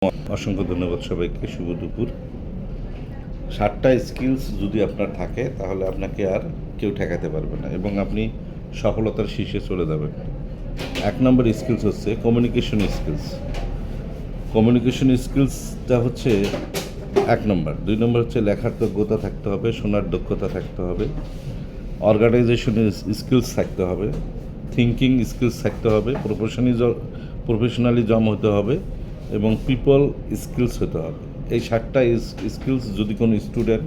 অসংখ্য ধন্যবাদ সবাইকে। শুভ দুপুর। 7টা স্কিলস যদি আপনার থাকে তাহলে আপনাকে আর কেউ ঠেকাতে পারবে না এবং আপনি সফলতার শীর্ষে চলে যাবেন। 1 নম্বর স্কিলস হচ্ছে কমিউনিকেশন স্কিলস। কমিউনিকেশন স্কিলসটা হচ্ছে 1 নম্বর। 2 নম্বর হচ্ছে লেখার যোগ্যতা থাকতে হবে, শোনার দক্ষতা থাকতে হবে, অর্গানাইজেশনের স্কিলস থাকতে হবে, থিঙ্কিং স্কিলস থাকতে হবে, প্রফেশনালিজম হতে হবে এবং পিপল স্কিলস হতে হবে। এই 7টা স্কিলস যদি কোনো স্টুডেন্ট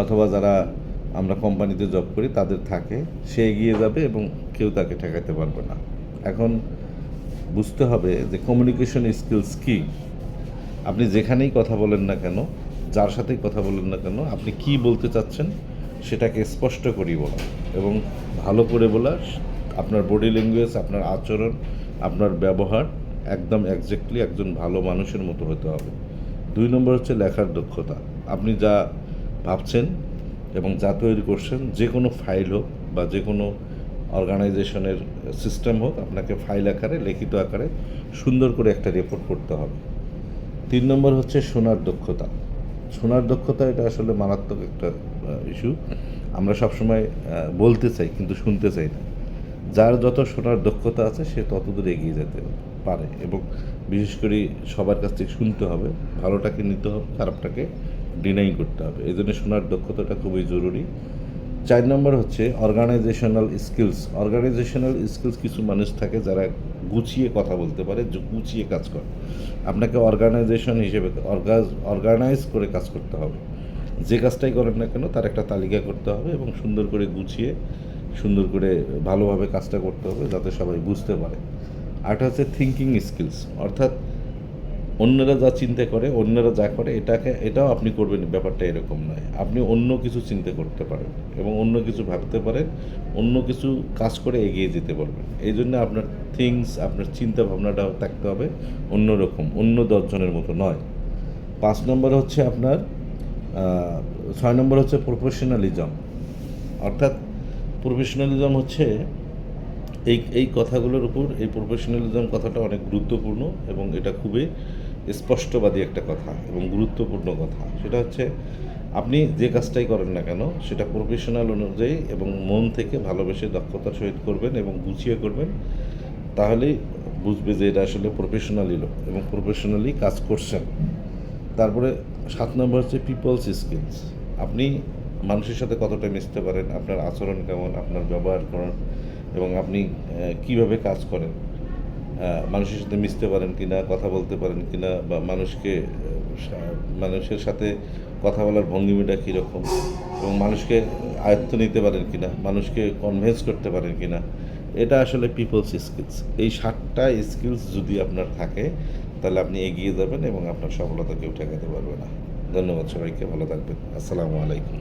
অথবা যারা আমরা কোম্পানিতে জব করি তাদের থাকে, সে এগিয়ে যাবে এবং কেউ তাকে ঠেকাতে পারবে না। এখন বুঝতে হবে যে কমিউনিকেশন স্কিলস কী। আপনি যেখানেই কথা বলেন না কেন, যার সাথেই কথা বলেন না কেন, আপনি কী বলতে চাচ্ছেন সেটাকে স্পষ্ট করেই বলা এবং ভালো করে বলা। আপনার বডি ল্যাঙ্গুয়েজ, আপনার আচরণ, আপনার ব্যবহার একদম একজ্যাক্টলি একজন ভালো মানুষের মতো হতে হবে। 2 নম্বর হচ্ছে লেখার দক্ষতা। আপনি যা ভাবছেন এবং যা তৈরি করছেন, যে কোনো ফাইল হোক বা যে কোনো অর্গানাইজেশনের সিস্টেম হোক, আপনাকে ফাইল আকারে, লিখিত আকারে সুন্দর করে একটা রিপোর্ট করতে হবে। 3 নম্বর হচ্ছে শোনার দক্ষতা। শোনার দক্ষতা এটা আসলে মারাত্মক একটা ইস্যু। আমরা সবসময় বলতে চাই কিন্তু শুনতে চাই না। যার যত শোনার দক্ষতা আছে সে তত দূর এগিয়ে যেতে পারে এবং বিশেষ করে সবার কাছ থেকে শুনতে হবে, ভালোটাকে নিতে হবে, খারাপটাকে ডিনাই করতে হবে। এই জন্য শোনার দক্ষতাটা খুবই জরুরি। 4 নম্বর হচ্ছে অর্গানাইজেশনাল স্কিলস। অর্গানাইজেশনাল স্কিলস কিছু মানুষ থাকে যারা গুছিয়ে কথা বলতে পারে, গুছিয়ে কাজ করে। আপনাকে অর্গানাইজেশন হিসেবে অর্গানাইজ করে কাজ করতে হবে। যে কাজটাই করেন না কেন তার একটা তালিকা করতে হবে এবং সুন্দর করে গুছিয়ে সুন্দর করে ভালোভাবে কাজটা করতে হবে যাতে সবাই বুঝতে পারে। আরেকটা হচ্ছে থিঙ্কিং স্কিলস, অর্থাৎ অন্যরা যা চিন্তা করে, অন্যরা যা করে এটাও আপনি করবেন, ব্যাপারটা এরকম নয়। আপনি অন্য কিছু চিন্তা করতে পারেন এবং অন্য কিছু ভাবতে পারেন, অন্য কিছু কাজ করে এগিয়ে যেতে পারবেন। এই জন্য আপনার আপনার চিন্তা ভাবনাটাও থাকতে হবে অন্যরকম, অন্য 10 জনের মতো নয়। 5 নম্বর হচ্ছে আপনার 6 নম্বর হচ্ছে প্রফেশনালিজম। অর্থাৎ প্রফেশনালিজম হচ্ছে এই কথাগুলোর উপর, এই প্রফেশনালিজম কথাটা অনেক গুরুত্বপূর্ণ এবং এটা খুবই স্পষ্টবাদী একটা কথা এবং গুরুত্বপূর্ণ কথা। সেটা হচ্ছে আপনি যে কাজটাই করেন না কেন সেটা প্রফেশনাল অনুযায়ী এবং মন থেকে ভালোবেসে দক্ষতার সহিত করবেন এবং গুছিয়ে করবেন, তাহলেই বুঝবে যে এটা আসলে প্রফেশনালি লোক এবং প্রফেশনালি কাজ করছেন। তারপরে 7 নম্বর হচ্ছে পিপলস স্কিলস। আপনি মানুষের সাথে কতটা মিশতে পারেন, আপনার আচরণ কেমন, আপনার ব্যবহার করেন এবং আপনি কীভাবে কাজ করেন, মানুষের সাথে মিশতে পারেন কি না, কথা বলতে পারেন কি না, বা মানুষের সাথে কথা বলার ভঙ্গিমিটা কীরকম এবং মানুষকে আয়ত্ত নিতে পারেন কি না, মানুষকে কনভিন্স করতে পারেন কি না, এটা আসলে পিপলস স্কিলস। এই 7টা স্কিলস যদি আপনার থাকে তাহলে আপনি এগিয়ে যাবেন এবং আপনার সফলতা কেউ ঠেকাতে পারবে না। ধন্যবাদ সবাইকে, ভালো থাকবেন। আসসালামু আলাইকুম।